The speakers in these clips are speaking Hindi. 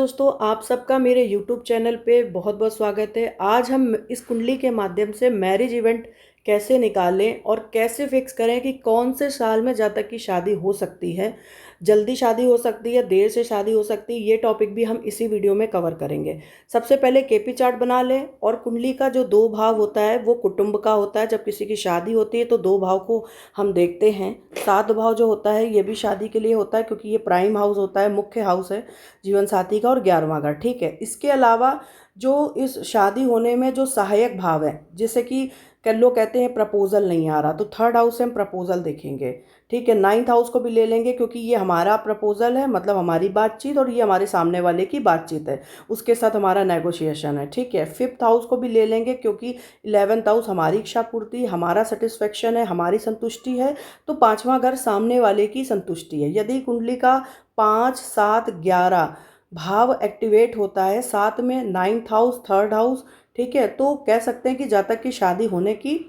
दोस्तों, आप सबका मेरे YouTube चैनल पे बहुत बहुत स्वागत है। आज हम इस कुंडली के माध्यम से मैरिज इवेंट कैसे निकालें और कैसे फिक्स करें कि कौन से साल में जातक की शादी हो सकती है, जल्दी शादी हो सकती है, देर से शादी हो सकती है। ये टॉपिक भी हम इसी वीडियो में कवर करेंगे। सबसे पहले केपी चार्ट बना लें और कुंडली का जो दो भाव होता है वो कुटुंब का होता है। जब किसी की शादी होती है तो दो भाव को हम देखते हैं। सात भाव जो होता है ये भी शादी के लिए होता है, क्योंकि ये प्राइम हाउस होता है, मुख्य हाउस है जीवन साथी का, और 11वां घर। ठीक है, इसके अलावा जो इस शादी होने में जो सहायक भाव है, जैसे कि लोग कहते हैं प्रपोजल नहीं आ रहा, तो थर्ड हाउस से हम प्रपोजल देखेंगे। ठीक है, नाइन्थ हाउस को भी ले लेंगे क्योंकि ये हमारा प्रपोजल है, मतलब हमारी बातचीत, और ये हमारे सामने वाले की बातचीत है, उसके साथ हमारा नेगोशिएशन है। ठीक है, फिफ्थ हाउस को भी ले लेंगे क्योंकि 11th हाउस हमारी इच्छा पूर्ति, हमारा सेटिस्फेक्शन है, हमारी संतुष्टि है। तो पांचवा घर सामने वाले की संतुष्टि है। यदि कुंडली का 5, 7, 11 भाव एक्टिवेट होता है, साथ में नाइन्थ हाउस, थर्ड हाउस, ठीक है, तो कह सकते हैं कि जातक की शादी होने की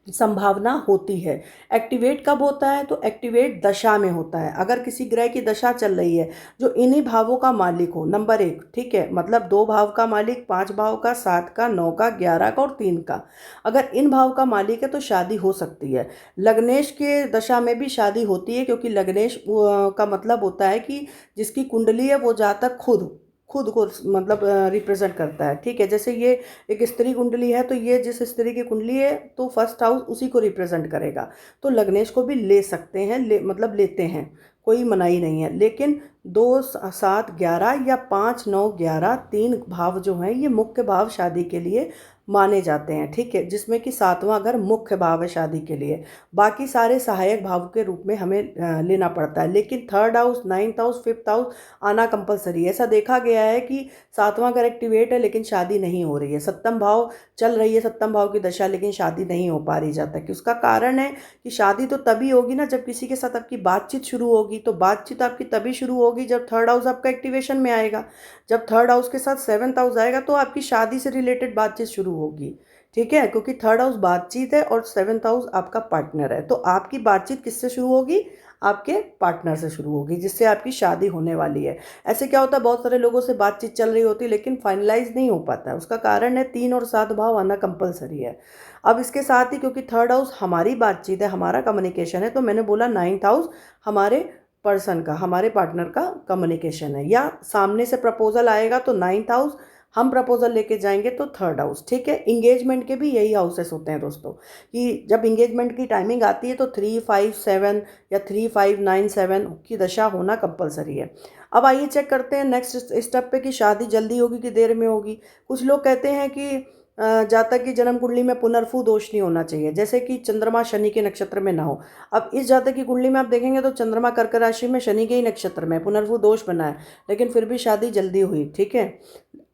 संभावना होती है। एक्टिवेट कब होता है? तो एक्टिवेट दशा में होता है। अगर किसी ग्रह की दशा चल रही है जो इन्हीं भावों का मालिक हो, नंबर 1, ठीक है, मतलब 2 भाव का मालिक, 5 भाव का, 7 का, 9 का, 11 का और 3 का, अगर इन भाव का मालिक है तो शादी हो सकती है। लग्नेश के दशा में भी शादी होती है, क्योंकि लग्नेश का मतलब होता है कि जिसकी कुंडली है वो जातक खुद खुद को मतलब रिप्रेजेंट करता है। ठीक है, जैसे ये एक स्त्री कुंडली है तो ये जिस स्त्री की कुंडली है तो फर्स्ट हाउस उसी को रिप्रेजेंट करेगा। तो लग्नेश को भी ले सकते हैं, मतलब लेते हैं, कोई मनाही नहीं है। लेकिन 2, 7, 11 या 5, 9, 11 तीन भाव जो हैं ये मुख्य भाव शादी के लिए माने जाते हैं। ठीक है, जिसमें कि 7वां घर मुख्य भाव है शादी के लिए, बाकी सारे सहायक भाव के रूप में हमें लेना पड़ता है। लेकिन third house, ninth house, fifth house आना कंपलसरी है। ऐसा देखा गया है कि 7वां घर एक्टिवेट है लेकिन शादी नहीं हो रही है, सप्तम भाव चल रही है, सप्तम भाव की दशा, लेकिन शादी नहीं हो पा रही जाता। कि उसका कारण है कि शादी तो तभी होगी ना जब किसी के साथ आपकी बातचीत शुरू होगी। तो बातचीत आपकी तभी शुरू होगी जब थर्ड हाउस आपका एक्टिवेशन में आएगा। जब थर्ड हाउस के साथ 7th हाउस आएगा तो आपकी शादी से रिलेटेड बातचीत शुरू होगी। ठीक है, क्योंकि थर्ड हाउस बातचीत है और 7th हाउस आपका पार्टनर है। तो आपकी बातचीत किससे शुरू होगी? आपके पार्टनर से शुरू होगी, जिससे आपकी शादी होने वाली है। ऐसे क्या होता है, बहुत सारे लोगों से बातचीत चल रही होती है लेकिन फाइनलाइज नहीं हो पाता है। उसका कारण है 3 और 7 भाव आना कंपलसरी है। अब इसके साथ ही क्योंकि थर्ड हाउस हमारी बातचीत है, हमारा कम्युनिकेशन है, तो मैंने बोला नाइन्थ हाउस हमारे पर्सन का, हमारे पार्टनर का कम्युनिकेशन है। या सामने से प्रपोजल आएगा तो नाइन्थ हाउस, हम प्रपोजल लेके जाएंगे तो थर्ड हाउस। ठीक है, इंगेजमेंट के भी यही हाउसेस होते हैं दोस्तों, कि जब इंगेजमेंट की टाइमिंग आती है तो 3, 5, 7 या 3, 5, 9, 7 की दशा होना कंपलसरी है। अब आइए चेक करते हैं नेक्स्ट स्टेप पे कि शादी जल्दी होगी कि देर में होगी। कुछ लोग कहते हैं कि जातक की जन्म कुंडली में पुनर्फू दोष नहीं होना चाहिए, जैसे कि चंद्रमा शनि के नक्षत्र में ना हो। अब इस जातक की कुंडली में आप देखेंगे तो चंद्रमा कर्क राशि में, शनि के ही नक्षत्र में, पुनर्फू दोष बना है, लेकिन फिर भी शादी जल्दी हुई। ठीक है,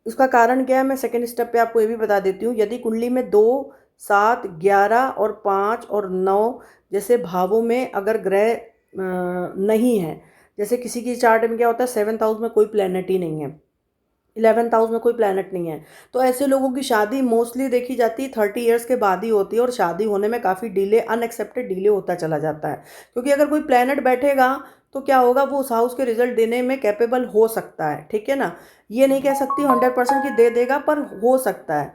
उसका कारण क्या है मैं सेकंड स्टेप पे आपको ये भी बता देती हूँ। यदि कुंडली में 2, 7, 11 और 5 और 9 जैसे भावों में अगर ग्रह नहीं है, जैसे किसी की चार्ट में क्या होता है 7th हाउस में कोई प्लैनेट ही नहीं है, 11th हाउस में कोई प्लैनेट नहीं है, तो ऐसे लोगों की शादी मोस्टली देखी जाती है 30 ईयर्स के बाद ही होती है, और शादी होने में काफ़ी डिले, अनएक्सेप्टेड डिले होता चला जाता है। क्योंकि अगर कोई प्लैनेट बैठेगा तो क्या होगा, वो उस हाउस के रिजल्ट देने में कैपेबल हो सकता है। ठीक है ना, ये नहीं कह सकती 100% की दे देगा, पर हो सकता है।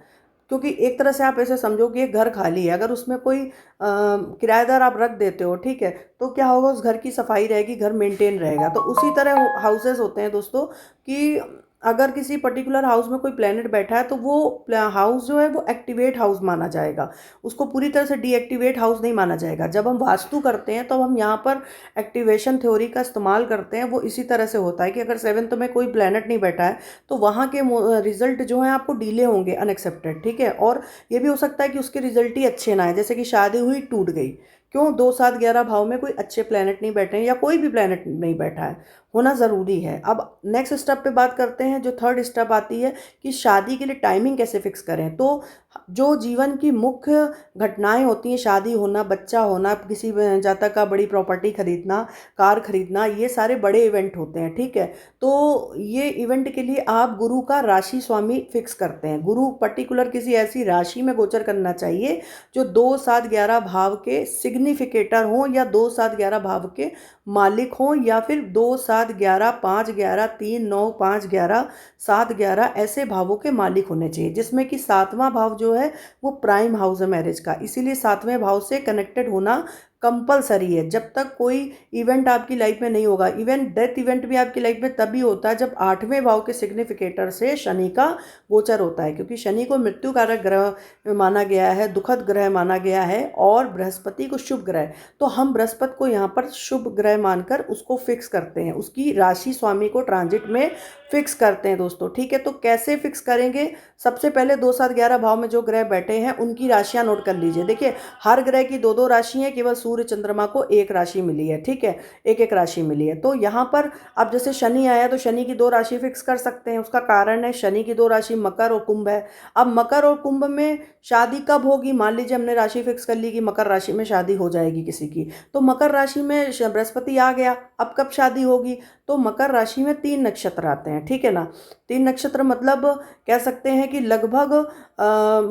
क्योंकि एक तरह से आप ऐसे समझो कि एक घर खाली है, अगर उसमें कोई किराएदार आप रख देते हो, ठीक है, तो क्या होगा, उस घर की सफाई रहेगी, घर मेंटेन रहेगा। तो उसी तरह हाउसेस होते हैं दोस्तों, कि अगर किसी पर्टिकुलर हाउस में कोई प्लैनेट बैठा है तो वो हाउस जो है वो एक्टिवेट हाउस माना जाएगा, उसको पूरी तरह से डीएक्टिवेट हाउस नहीं माना जाएगा। जब हम वास्तु करते हैं तो हम यहाँ पर एक्टिवेशन थ्योरी का इस्तेमाल करते हैं। वो इसी तरह से होता है कि अगर 7th में कोई प्लैनेट नहीं बैठा है तो वहाँ के रिजल्ट जो हैं आपको डिले होंगे, अनएक्सेप्टेड। ठीक है, और ये भी हो सकता है कि उसके रिजल्ट ही अच्छे ना आए, जैसे कि शादी हुई टूट गई। क्यों? 2, 7, 11 भाव में कोई अच्छे प्लैनेट नहीं बैठे हैं या कोई भी प्लैनेट नहीं बैठा है, होना ज़रूरी है। अब नेक्स्ट स्टेप पे बात करते हैं, जो थर्ड स्टेप आती है कि शादी के लिए टाइमिंग कैसे फिक्स करें। तो जो जीवन की मुख्य घटनाएं होती हैं, शादी होना, बच्चा होना, किसी जातक का बड़ी प्रॉपर्टी खरीदना, कार खरीदना, ये सारे बड़े इवेंट होते हैं। ठीक है, तो ये इवेंट के लिए आप गुरु का राशि स्वामी फिक्स करते हैं। गुरु पर्टिकुलर किसी ऐसी राशि में गोचर करना चाहिए जो 2, 7, 11 भाव के सिग्निफिकेटर हों, या 2, 7, 11 भाव के मालिक हों, या फिर 2, 7, 7, 11, 5, 11, 3, 9, 5, 11, 7, 11 ऐसे भावों के मालिक होने चाहिए, जिसमें कि सातवां भाव जो है वो प्राइम हाउस है मैरिज का। इसीलिए सातवें भाव से कनेक्टेड होना कंपलसरी है। जब तक कोई इवेंट आपकी लाइफ में नहीं होगा, इवेंट डेथ इवेंट भी आपकी लाइफ में तभी होता है जब आठवें भाव के सिग्निफिकेटर से शनि का गोचर होता है, क्योंकि शनि को मृत्यु कारक ग्रह माना गया है, दुखद ग्रह माना गया है, और बृहस्पति को शुभ ग्रह। तो हम बृहस्पति को यहाँ पर शुभ ग्रह मानकर उसको फिक्स करते हैं, उसकी राशि स्वामी को ट्रांजिट में फिक्स करते हैं दोस्तों। ठीक है, तो कैसे फिक्स करेंगे? सबसे पहले 2, 7, 11 भाव में जो ग्रह बैठे हैं उनकी राशियां नोट कर लीजिए। देखिए, हर ग्रह की 2 2 राशि है, केवल सूर्य चंद्रमा को एक राशि मिली है। ठीक है, एक एक राशि मिली है। तो यहाँ पर अब जैसे शनि आया तो शनि की 2 राशि फिक्स कर सकते हैं। उसका कारण है शनि की 2 राशि मकर और कुंभ है। अब मकर और कुंभ में शादी कब होगी? मान लीजिए हमने राशि फिक्स कर ली कि मकर राशि में शादी हो जाएगी किसी की, तो मकर राशि में बृहस्पति आ गया, अब कब शादी होगी? तो मकर राशि में 3 नक्षत्र आते हैं। ठीक है ना, 3 नक्षत्र मतलब कह सकते हैं कि लगभग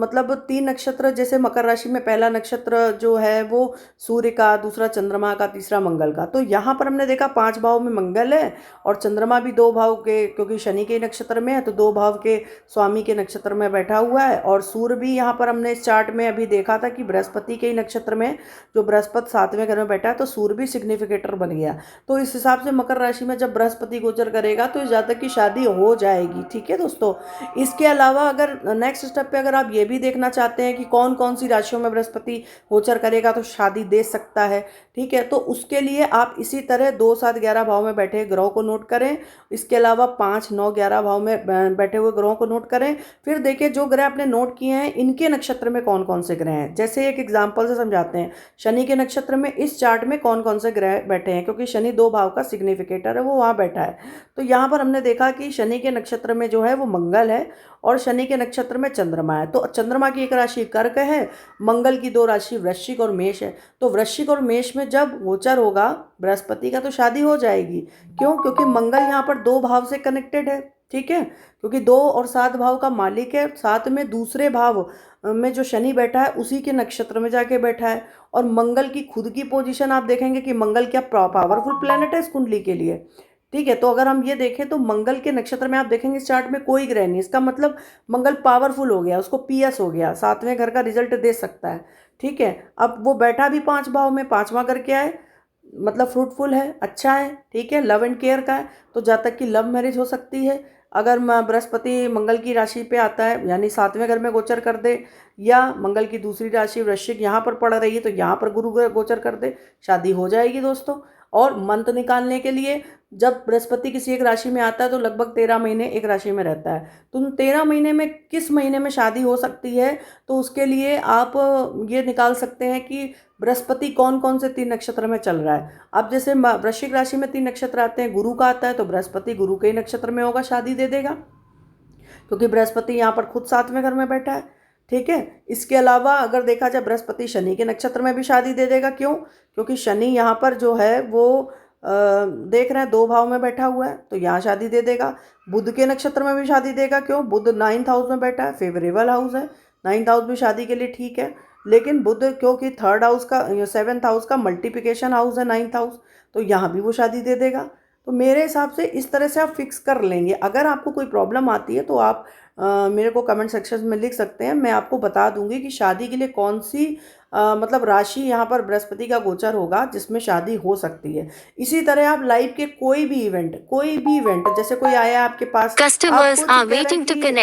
मतलब 3 नक्षत्र, जैसे मकर राशि में पहला नक्षत्र जो है वो सूर्य का, दूसरा चंद्रमा का, तीसरा मंगल का। तो यहाँ पर हमने देखा 5 भाव में मंगल है और चंद्रमा भी 2 भाव के, क्योंकि शनि के नक्षत्र में है तो 2 भाव के स्वामी के नक्षत्र में बैठा हुआ है। और सूर्य भी यहाँ पर हमने इस चार्ट में अभी देखा था कि बृहस्पति के ही नक्षत्र में, जो बृहस्पति 7वें घर में बैठा है, तो सूर्य भी सिग्निफिकेटर बन गया। तो इस हिसाब से मकर राशि में जब बृहस्पति गोचर करेगा तो इस जातक की शादी हो जाएगी। ठीक है दोस्तों, इसके अलावा अगर नेक्स्ट स्टेप पे अगर आप ये भी देखना चाहते हैं कि कौन कौन सी राशियों में बृहस्पति गोचर करेगा तो शादी दे सकता है, ठीक है, तो उसके लिए आप इसी तरह 2, 7, 11 भाव में बैठे ग्रहों को नोट करें। इसके अलावा 5, 9, 11 भाव में बैठे हुए ग्रहों को नोट करें। फिर देखिए जो ग्रह आपने नोट किए हैं इनके नक्षत्र में कौन कौन से ग्रह हैं। जैसे एक एग्जाम्पल से समझाते हैं, शनि के नक्षत्र में इस चार्ट में कौन कौन से ग्रह बैठे हैं, क्योंकि शनि 2 भाव का सिग्निफिकेटर है, वो वहाँ बैठा है। तो यहाँ पर हमने देखा कि शनि के नक्षत्र में जो है वो मंगल है और शनि के नक्षत्र में चंद्रमा है। तो चंद्रमा की एक राशि कर्क है, मंगल की 2 राशि वृश्चिक और मेष है। तो वृश्चिक और मेष में जब गोचर होगा बृहस्पति का तो शादी हो जाएगी। क्यों? क्योंकि मंगल यहाँ पर 2 भाव से कनेक्टेड है। ठीक है, क्योंकि 2 और 7 भाव का मालिक है, साथ में दूसरे भाव में जो शनि बैठा है उसी के नक्षत्र में जाके बैठा है। और मंगल की खुद की पोजीशन आप देखेंगे कि मंगल क्या पावरफुल प्लेनेट है इस कुंडली के लिए। ठीक है, तो अगर हम ये देखें तो मंगल के नक्षत्र में आप देखेंगे इस चार्ट में कोई ग्रह नहीं, इसका मतलब मंगल पावरफुल हो गया, उसको पीएस हो गया, 7वें घर का रिजल्ट दे सकता है। ठीक है, अब वो बैठा भी 5 भाव में, 5वां घर क्या है, मतलब फ्रूटफुल है, अच्छा है। ठीक है, लव एंड केयर का है, तो जहाँ तक कि लव मैरिज हो सकती है। अगर बृहस्पति मंगल की राशि पे आता है यानी 7वें घर में गोचर कर दे, या मंगल की दूसरी राशि वृश्चिक यहाँ पर पड़ रही है तो यहाँ पर गुरु गोचर कर दे, शादी हो जाएगी दोस्तों। और मंथ निकालने के लिए जब बृहस्पति किसी एक राशि में आता है तो लगभग 13 महीने एक राशि में रहता है। तो उन 13 महीने में किस महीने में शादी हो सकती है, तो उसके लिए आप ये निकाल सकते हैं कि बृहस्पति कौन कौन से 3 नक्षत्र में चल रहा है। अब जैसे वृश्चिक राशि में 3 नक्षत्र आते हैं, गुरु का आता है, तो बृहस्पति गुरु के ही नक्षत्र में होगा, शादी दे देगा, क्योंकि बृहस्पति यहाँ पर खुद 7वें घर में बैठा है। ठीक है, इसके अलावा अगर देखा जाए बृहस्पति शनि के नक्षत्र में भी शादी दे देगा। क्यों? क्योंकि शनि यहाँ पर जो है वो देख रहे हैं 2 भाव में बैठा हुआ है, तो यहाँ शादी दे देगा। बुध के नक्षत्र में भी शादी देगा। क्यों? बुध 9th हाउस में बैठा है, फेवरेबल हाउस है, 9th हाउस भी शादी के लिए ठीक है। लेकिन बुध क्योंकि 3rd हाउस का 7th हाउस का मल्टीप्लिकेशन हाउस है 9th हाउस, तो यहाँ भी वो शादी दे देगा। तो मेरे हिसाब से इस तरह से आप फिक्स कर लेंगे। अगर आपको कोई प्रॉब्लम आती है तो आप मेरे को कमेंट सेक्शन में लिख सकते हैं, मैं आपको बता दूंगी कि शादी के लिए कौन सी मतलब राशि यहाँ पर बृहस्पति का गोचर होगा जिसमें शादी हो सकती है। इसी तरह आप लाइफ के कोई भी इवेंट जैसे कोई आया आपके पास, Customers आपको are कह रहा है waiting to कि connect.